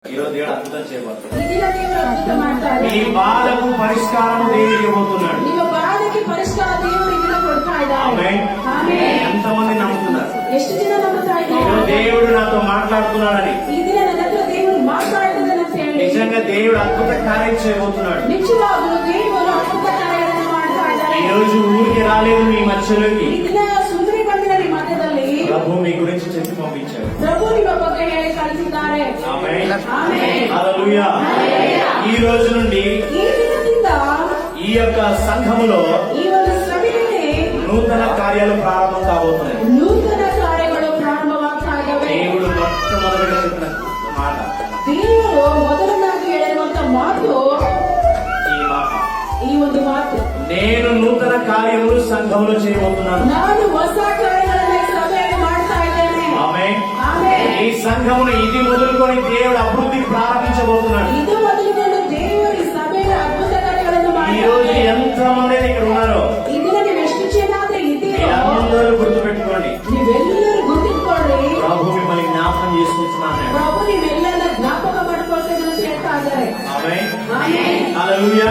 ఈరోజు దేవుడు అద్భుతం చేయబోతున్నాడు. నీ బాధకు పరిష్కారం దేవుడు ఇవ్వబోతున్నాడు. ఎంతమంది నమ్ముతున్నారు దేవుడు నాతో మాట్లాడుతున్నాడని? నిజంగా దేవుడు అద్భుత కార్యం చేయబోతున్నాడు. ఈ రోజు ఊరికి రాలేదు మీ మధ్యలోకి. ప్రభు మీ గురించి చెప్పి పంపించారు. హల్లెలూయా. ఈ రోజు నుండి ఈ యొక్క సంఘములో నూతన కార్యాలు ప్రారంభం కాబోతున్నాయి. దేవుడు మొట్టమొదటిగా చెప్పిన మాట ఈ మాట, నేను నూతన కార్యములు సంఘంలో చేయబోతున్నాను. ఈ సంఘమును ఇది మొదలుకొని దేవుడు అభివృద్ధి ప్రారంభించబోతున్నాడు. ఈ రోజు ఎంత మంది ఇక్కడ ఉన్నారో అందరూ గుర్తు పెట్టుకోండి. ప్రభు మిమ్మల్ని జ్ఞాపకం చేసుకుంటున్నాను. హల్లెలూయా.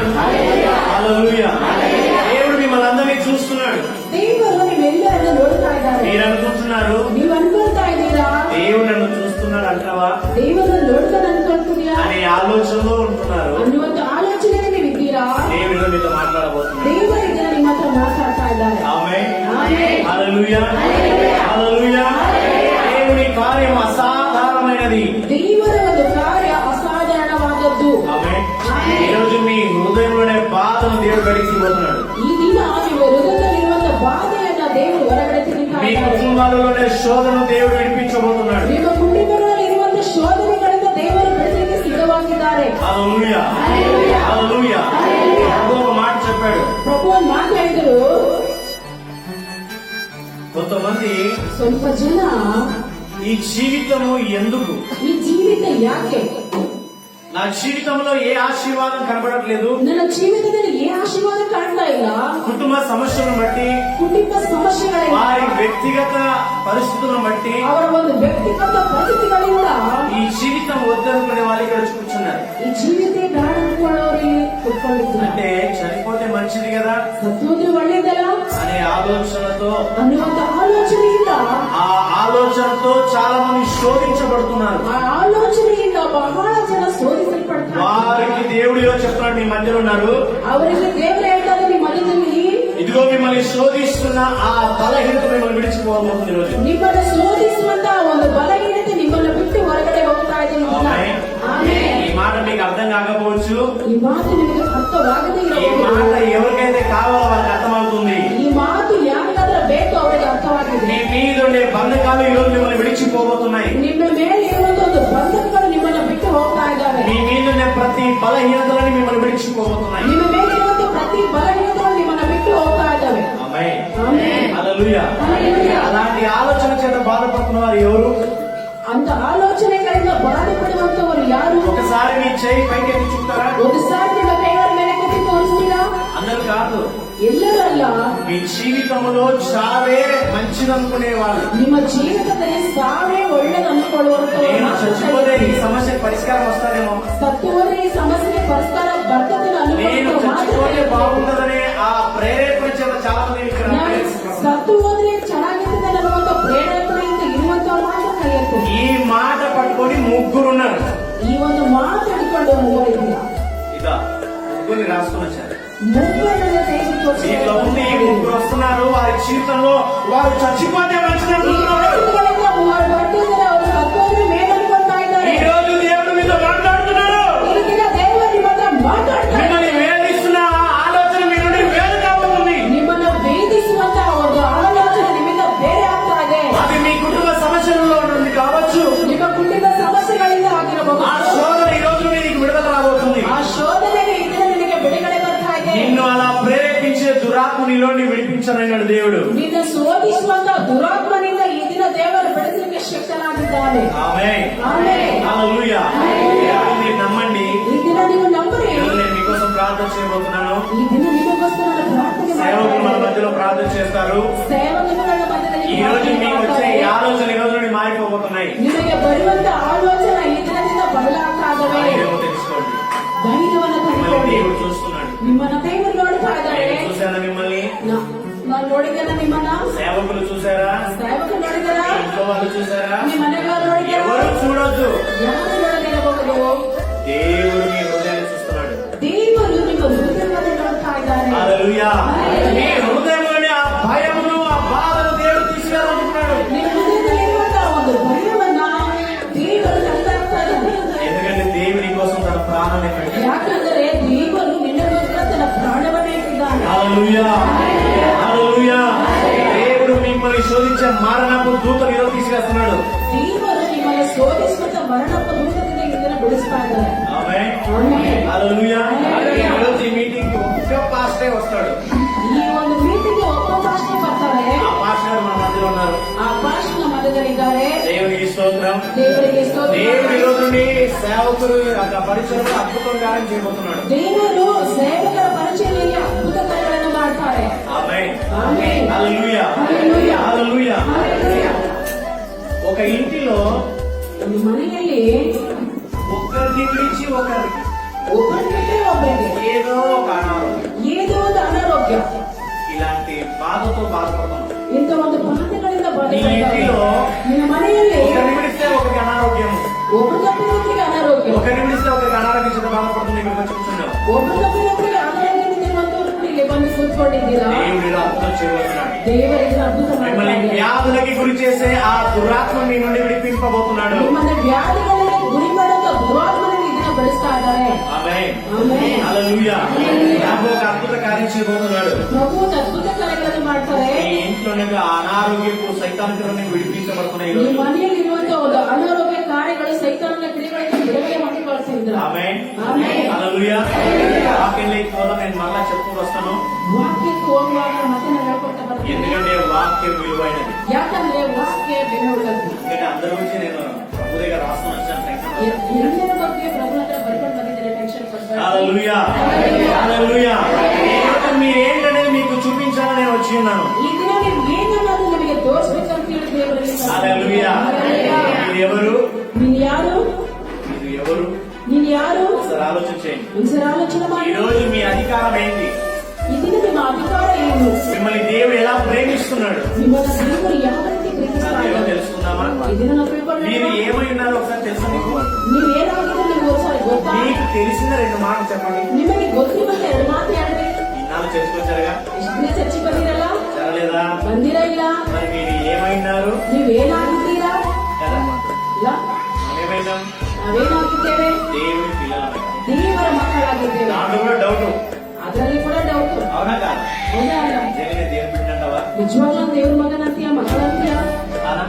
హల్లెలూయా. దేవుడు మిమ్మల్ని అందరినీ చూస్తున్నాడు. మీరు అనుకుంటున్నారు దేవుడు నన్ను చూస్తున్నాడు అంటావా అనే ఆలోచనలో ఉంటున్నారు. దేవుడు మీతో మాట్లాడబోతున్నాడు. ఆమేన్. హల్లెలూయా. హల్లెలూయా. దేవుని కార్యం అసాధారణమైనది. ఆమేన్. ఈ రోజు మీ హృదయంలోనే బాధను దేవుడు గడిచిపోతున్నాడు. మీ కుటుంబాలలోనే శోధన దేవుడు విడిపించబోతున్నాడు. హల్లెలూయా. హల్లెలూయా. ఒక మాట చెప్పాడు. కొంతమంది ఈ జీవితము ఎందుకు, ಈ ಜೀವಿತ ಯಾಕೆ, నా జీవితంలో ఏ ఆశీర్వాదం కనబడట్లేదు, ನನ್ನ ಜೀವಿತದಲ್ಲಿ ఏ ఆశీర్వాదం ಕಾಣ್ತಾ ಇಲ್ಲ, కుటుంబ సమస్యలను బట్టి, కుటుంబ సమస్యಗಳಿಂದ, వారి వ్యక్తిగత పరిస్థితులను బట్టి, ಅವರ ಒಂದು ವ್ಯಕ್ತಿಗತ ಪರಿಸ್ಥಿತಿಗಳಿಂದ ఈ జీవితం వద్దనుకునే వాళ్ళు ఇక్కడ కూర్చున్నారు. ఈ జీవితే ಬೇಡ ಅನ್ಕೊಳ್ಳೋರು ಕೂತ್ಕೊಂಡಿದ್ದಾರೆ. అంటే చనిపోతే మంచిది కదా ಸತ್ತೋದ್ರೆ ಒಳ್ಳೇದಲ್ಲ అనే ఆలోచనతో, ಅನ್ನುವಂತ ಆಲೋಚನೆಯಿಂದ, ఆ ఆలోచనతో చాలా మంది శోధించబడుతున్నారు. ಆ ಆಲೋಚನೆಯಿಂದ ಬಹಳ ಜನ ಶೋಧಿಸಲ್ಪಡ್ತಾರೆ. వారికి దేవుడు చెప్తున్నాడు, మీ మధ్యలో ఉన్నారు, ಅವರಿಗೆ ದೇವರು ಹೇಳ್ತಾರೆ ನಿಮ್ಮ ಮಧ್ಯದಲ್ಲಿ ఇదిగో మిమ్మల్ని శోధిస్తున్న ఆ బలహీనత మిమ్మల్ని విడిచిపోబోతుంది. రోజు ನಿಮ್ಮನ್ನು ಶೋಧಿಸುವಂತ ಒಂದು ಬಲಹೀನತೆ ನಿಮ್ಮನ್ನು ಬಿಟ್ಟು ಹೊರಗಡೆ ಹೋಗ್ತಾ ಇದೆ. ఈ మాట మీకు అర్థం కాకపోవచ్చు. ఈ మాట ನಿಮಗೆ ಅರ್ಥವಾಗದೇ ఈ మాట ఎవరికైతే కావాలో వాళ్ళకి అర్థమవుతుంది. ఈ ಮಾತು ಯಾರಿಗಾದ್ರೂ ಬೇಕೋ ಅವರಿಗೆ ಅರ್ಥವಾಗಿದೆ. మీ మీద ఉండే బంధకాలు ఈ రోజు మిమ్మల్ని విడిచిపోబోతున్నాయి. ನಿಮ್ಮ ಮೇಲೆ ఇರುವಂತ ಒಂದು ಬಂಧಕಗಳು ನಿಮ್ಮನ್ನು ಬಿಟ್ಟು ಹೋಗ್ತಾ ಇದ್ದಾವೆ. మీ మీద ఉండే ప్రతి బలహీనతలని మిమ్మల్ని విడిచిపోబోతున్నాయి. ನಿಮ್ಮ ಮೇಲೆ ಇರುವಂತ ಪ್ರತಿ ಬಲಹೀನತೆಗಳು ನಿಮ್ಮನ್ನು ಬಿಟ್ಟು ಹೋಗ್ತಾ ಇದ್ದಾವೆ. ఆమేన్. ఆమేన్. హల్లెలూయా. హల్లెలూయా. అలాంటి ఆలోచన చేత బాధపడుతున్న వారు ఎవరు? ಅಂತ ಆಲೋಚನೆಗಳಿಂದ ಬಾಧಪಡುವಂತವರು ಯಾರು? ఒకసారి మీ చేయి పైకెత్తి చూస్తారా? ఒకసారి ನಿಮ್ಮ ಕೈಗಳ ಮೇಲೆ ಕಟ್ಟಿ ತೋರಿಸ್ತೀರಾ? అందరు కాదు, ಎಲ್ಲರೂ ಅಲ್ಲ. మీ జీవితంలో చావే మంచిదనుకునే వాళ్ళు, ನಿಮ್ಮ ಜೀವಿತದಲ್ಲಿ ಸಾವೇ ಒಳ್ಳೇದು ಅಂದ್ಕೊಳ್ಳುವಂತವರು, నేను చచ్చిపోతే ఈ సమస్య పరిష్కారం వస్తారేమో, ಸತ್ತು ಹೋದ್ರೆ ಈ ಸಮಸ್ಯೆಗೆ ಪರಿಷ್ಕಾರ ಬರ್ತದೆ నేను చచ్చిపోతే బాగుంటుందనే ఆ ప్రేరేపణ చేత చాలా మంది ఇక్కడ ಸತ್ತು ಹೋದ್ರೆ ಚೆನ್ನಾಗಿರ್ತದೆ ಅನ್ನುವಂತ ಪ್ರೇರೇಪಣೆಯಿಂದ ಇರುವಂತವ್ರು ಮಾತ್ರ ಕಲಿಯುತ್ತೆ. ఈ మాట పట్టుకొని ముగ్గురున్నారు. ಈ ಒಂದು ಮಾತಾಡಿಕೊಂಡು ಮೂವರಿಲ್ಲ, ఇదా ముగ్గురిని రాసుకుని వచ్చారు. ಮುಗ್ಗರನ್ನ ತೆಗೆದುಕೊಂಡು దీంట్లో ఉంది ఈ ముగ్గురు వస్తున్నారు. వారి జీవితంలో వారు చచ్చిపోతే మంచిదనుకుంటున్నారు. ಮೂವರು ಬರ್ತಿದ್ದಾರೆ, ಅವರು ಸತ್ತೋದ್ರೆ ಮೇಲೆ ಅನ್ಕೊಂತಾ ಇದ್ದಾರೆ. ఈ రోజు దేవుడు మీతో మాట్లాడుతున్నాడు. ಈ ದಿನ ದೇವರು ನಿಮ್ಮ ಹತ್ರ ಮಾತಾಡ್ತಾರೆ. మిమ్మల్ని వేధిస్తున్న ఆలోచన మీ నుండి వేరు కాబోతుంది. ನಿಮ್ಮನ್ನು ವೇದಿಸುವಂತ ಒಂದು ಆಲೋಚನೆ ನಿಮ್ಮಿಂದ ಬೇರೆ ಆಗ್ತಾ ಇದೆ. అది మీ కుటుంబ సమస్యలలో నుండి కావచ్చు. ನಿಮ್ಮ ಕುಟುಂಬ ಸಮಸ್ಯೆಗಳಿಂದ ಆಗಿರಬಹುದು. ఆ శోధన ఈ రోజు నీకు విడుదల రాబోతుంది. ಆ ಶೋಧನೆಗೆ ಈ ದಿನ ನಿನಗೆ ಬಿಡುಗಡೆ ಬರ್ತಾ ಇದೆ. నిన్ను అలా ప్రేరేపించే దురాత్మ నీలోని విడిపించనన్నాడు దేవుడు. ನಿನ್ನ ಶೋಧಿಸುವಂತ ದುರಾತ್ಮನಿಂದ ಈ ದಿನ ದೇವರು ಬೆಳೆಸಲಿಕ್ಕೆ ಶಕ್ತನಾಗಿದ್ದಾನೆ. ఆమేన్. ಆಮೆನ್. హల్లెలూయా. మీరు నమ్మండి. ಈ ದಿನ ನೀವು ನಂಬರಿ. నేను మీకోసం ప్రార్థన చేయబోతున్నాను. ಈ ದಿನ ನಿಮಗೋಸ್ಕರ ನಾನು ಪ್ರಾರ್ಥನೆ సేవకులు మన ಮಾಡ್ತಾ మధ్యలో ప్రార్థన చేస్తారు. ಸೇವಕರುಗಳ ಮಧ್ಯದಲ್ಲಿ ఈ రోజు మీకు వచ్చే ఈ ఆలోచన ఈ రోజు నుండి మారిపోబోతున్నాయి. ನಿಮಗೆ ಬರುವಂತ ಆಲೋಚನೆ ಈ ದಿನದಿಂದ ಬದಲಾಗ್ತಾ ನಿಮ್ಮನ್ನ ದೇವರು ನೋಡ್ತಾ ಇದ್ದಾರೆ. నేను చూశాను మిమ్మల్ని. ನಾನು ನೋಡಿದ್ದೇನೆ ನಿಮ್ಮನ್ನ. సేవకులు చూసారా? ಸೇವಕರು ನೋಡಿದಾರಾ? ఇంట్లో వాళ్ళు చూసారా? మీ ಮನೆಗಳು ನೋಡಿದಾರಾ? ఎవరు చూడొద్దు. ಯಾರು ನೋಡದಿರಬಹುದು. దేవుడు మీ హృదయాన్ని చూస్తున్నాడు. ದೇವರು ನಿಮ್ಮ ಹೃದಯವನ್ನು ನೋಡ್ತಾ ಇದ್ದಾರೆ. హల్లెలూయా. మీ హృదయంలోని ఆ భయమును ఆ బాధను దేవుడు తీసుకెళ్ళాలనుకున్నాడు. ನಿಮ್ಮ ಹೃದಯದಲ್ಲಿರುವಂತಹ ಒಂದು ಭಯವನ್ನ ದೇವರು ತೆಗೆದುಹಾಕ್ತಾ ಇದ್ದಾನೆ. ఎందుకంటే దేవుని కోసం తన ప్రాణాన్ని పెట్టాడు. ಯಾಕಂದರೆ ದೇವರು ನಿನ್ನಗೋಸ್ಕರ ತನ್ನ ಪ್ರಾಣವನ್ನೇ ಇಟ್ಟಿದ್ದಾನೆ. హల్లెలూయా. హల్లెలూయా. దేవుడు మిమ్మల్ని శోధించే మరణపు దూతను ఈరోజు తీసుకెళ్తున్నాడు. ದೇವರು ನಿಮ್ಮನ್ನು ಶೋಧಿಸುವಂತ ಮರಣಪ್ಪ ದೂತದಿಂದ ಇದನ್ನು ಬಿಡಿಸ್ತಾ ಇದ್ದಾರೆ. ఆమేన్. ಆಮೆನ್. హల్లెలూయా. ఈరోజు ఈ మీటింగ్ కి ఒక్క పాస్టరే వస్తాడు. ಈ ಒಂದು ಮೀಟಿಂಗ್ಗೆ ಒಬ್ಬ ಪಾಸ್ಟರ್ ಬರ್ತಾರೆ. ఆ పాస్టర్ మన మధ్యలో ఉన్నారు. ಆ ಪಾಸ್ಟರ್ ಮಧ್ಯದಲ್ಲಿದ್ದಾರೆ. దేవునికి స్తోత్రం. ದೇವರಿಗೆ ಸ್ತೋತ್ರ. దేవుడు ఈరోజు నుండి సేవకులు పరిచయం అద్భుతం కార్యం చేయబోతున్నాడు. ದೇವರು ಸೇವಕರ ಪರಿಚಯದಲ್ಲಿ ಅದ್ಭುತ ಕಾರ್ಯಗಳನ್ನು ಮಾಡ್ತಾರೆ. ఆమేన్. ಆಮೆನ್. హల్లెలూయా. హల్లెలూయా. హల్లెలూయా. హల్లెలూయా. ఒక ఇంటిలో ಒಂದು ಮನೆಯಲ್ಲಿ ఒకరిని విడిచి ఒకరికి ಒಬ್ಬರಿಗೆ ಒಬ್ಬರಿಗೆ ఏదో ఒక అనారోగ్యం, ಏನೋ ಒಂದು ಅನಾರೋಗ್ಯ, ఇలాంటి బాధతో బాధపడుతున్నాం. ಇಂಥ ಒಂದು ಬಾಧೆಗಳಿಂದ నీ ఇంటిలో ನಿನ್ನ ಮನೆಯಲ್ಲಿ ఒకరిని విడిస్తే ఒకరికి అనారోగ్యం, ಒಬ್ಬ ತಪ್ಪಿನೊಬ್ಬರಿಗೆ ಅನಾರೋಗ್ಯ, ఒకరిని విడిస్తే ఒకరికి అనారోగ్యం చేత బాధపడుతుంది. ఇక్కడ వచ్చి కూర్చున్నావు. ಒಬ್ಬ ತಪ್ಪಿನೊಬ್ಬರಿಗೆ ಅನಾರೋಗ್ಯದಿಂದ ಒಂದು ಇಲ್ಲಿ ಬಂದು ಕೂತ್ಕೊಂಡಿದ್ದೀರಾ. దేవుడు ఇలా అద్భుతం చేయబోతున్నాడు. ದೇವರಿಗೆ ಅದ್ಭುತ మిమ్మల్ని ಮಾಡ್ತಾರೆ. వ్యాధులకి గురి చేసే ఆ దురాత్మ మీ నుండి విడిపింపబోతున్నాడు. ನಿಮ್ಮನ್ನ ವ್ಯಾಧಿಗಳಿಗೆ ಗುರಿ ಮಾಡುವಂತ ದುರಾತ್ಮನಲ್ಲಿ ಇದನ್ನ ಬೆಳೆಸ್ತಾ ಇದ್ದಾರೆ. ఆమేన్. ಆಮೆನ್. హల్లెలూయా. నాకు ఒక అద్భుత కార్యం చేయబోతున్నాడు. ಪ್ರಭು ಒಂದು ಅದ್ಭುತ ಕಾರ್ಯಗಳನ್ನು ಮಾಡ್ತಾರೆ. ఈ ఇంట్లోనే అనారోగ్యపు సైతానికరని విడిపించబడుతున్నాయి. ಈ ಮನೆಯಲ್ಲಿ ಇರುವಂತಹ ಒಂದು ಅನಾರೋಗ್ಯ ಕಾರ್ಯಗಳು ಸೈತಾನನ ಕ್ರಿಯೆಗಳಿಗೆ ಬಿಡುಗಡೆ ಮಾಡಿಕೊಳ್ತಿದ್ರು. ఆమేన్. ఆమేన్. హల్లెలూయా. వాక్యంలోకి పోదాం. నేను మళ్ళా చెప్పుకుంటూ వస్తాను. ವಾಕ್ಯಕ್ಕೆ ಹೋಗುವಾಗ ಮತ್ತೆ ನಾವು ಹೇಳ್ಕೊಳ್ತಾ ಬರ್ತೀವಿ. ఎందుకంటే వాక్యం విలువైనది. ಯಾಕಂದ್ರೆ ವಾಕ್ಯ ಬೆಲೆ ಉಳ್ಳದ್ದು. ఎందుకంటే అందరి గురించి నేను ప్రభుగా రాస్తాను వచ్చాను. ಎಲ್ಲರ ಬಗ್ಗೆ ಪ್ರಭು ಹತ್ರ ಬರ್ಕೊಂಡು ಬಂದಿದ್ದಾರೆ. ಟೆನ್ಷನ್ ಪಡ್ಬೇಡಿ. హల్లెలూయా. హల్లెలూయా. ఈరోజు మీరేంటనేది మీకు చూపించాలని నేను వచ్చి ఉన్నాను. ಈ ದಿನ ನೀವು ಏನನ್ನಾದ್ರೂ ನಮಗೆ ತೋರಿಸ್ಬೇಕಂತ ಹೇಳಿ ದೇವರಲ್ಲಿ హల్లెలూయా. మీరు ఎవరు? ನೀನ್ ಯಾರು? మీరు ఎవరు? ನೀನ್ ಯಾರು? ఒకసారి ఆలోచించేయండి. ಒಂದ್ಸಲ ಆಲೋಚನೆ ఈ ಮಾಡಿ. రోజు మీ అధికారం ఏంటి? ಈ ದಿನ ನಿಮ್ಮ ಅಧಿಕಾರ ಏನು? మిమ్మల్ని దేవుడు ఎలా ప్రేమిస్తున్నాడు? ನಿಮ್ಮನ್ನ ದೇವರು ಯಾವ ರೀತಿ ಪ್ರೀತಿಸ್ತಾ ఏమో ಇದ್ದಾರೆ? తెలుసుకుందామా? ಈ ದಿನ ನಾವು ತಿಳ್ಕೊಳ್ಳೋಣ. మీరు ఏమై ఉన్నారో ఒకసారి తెలుసా మీకు? ನೀವೇನಾಗಿದ್ರೆ ನಿಮ್ಗೆ ಒಂದ್ಸಲ ಗೊತ್ತಾ? మీకు తెలిసిన రెండు మాటలు చెప్పండి. ನಿಮಗೆ ಗೊತ್ತಿರುವಂತ ಎರಡು ಮಾತು ಹೇಳ್ರಿ. ఇన్నాళ్ళు చేసుకొచ్చారుగా, ಇಷ್ಟು ದಿನ ಚರ್ಚೆಗೆ ಬಂದಿರಲ್ಲ? జరలేదా? ಬಂದಿರಾ ಇಲ್ಲ? మరి మీరు ఏమైనారు? ನೀವೇನಾಗಿದ್ದೀರಾ? కదా? ಇಲ್ಲ? ఏమైనాం? ನಾವೇನಾಗಿದ್ದೇವೆ? దేవుని పిల్లలమే. ದೇವರ ಮಕ್ಕಳಾಗಿದ್ದೇವೆ. దాంట్లో కూడా డౌట్. ಅದರಲ್ಲಿ ಕೂಡ ಡೌಟ್. అవునా కాదా? ಹೌದಾ ಅಲ್ಲ? నిజంగానే దేవుని బిడ్డంటావా? ನಿಜವಾಗ್ಲೂ ದೇವ್ರ ಮಗನಂತೀಯ ಮಕ್ಕಳಂತೀಯ? కాదా?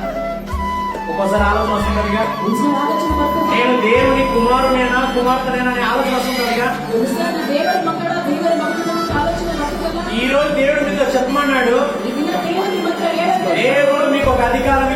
ఒక్కోసారి ఆలోచన వస్తుందిగా, ಒಂದ್ಸಲ ಆಲೋಚನೆ ಬರ್ತದೆ. నేను దేవుని కుమారునేనా కుమార్తెనేనా అనే ఆలోచన వస్తుందిగా. ಒಂದ್ಸಲ ದೇವರ ಮಕ್ಕಳ ದೇವರ ಮಕ್ಕಳ ಅಂತ ಆಲೋಚನೆ ಮಾಡ್ತದಲ್ಲ? ఈ రోజు దేవుడు మీతో చెప్పమన్నాడు. ಈ ದಿನ ದೇವರು ನಿಮ್ಮ ಹತ್ರ ಹೇಳಿದ್ರೆ దేవుడు మీకు ఒక అధికారం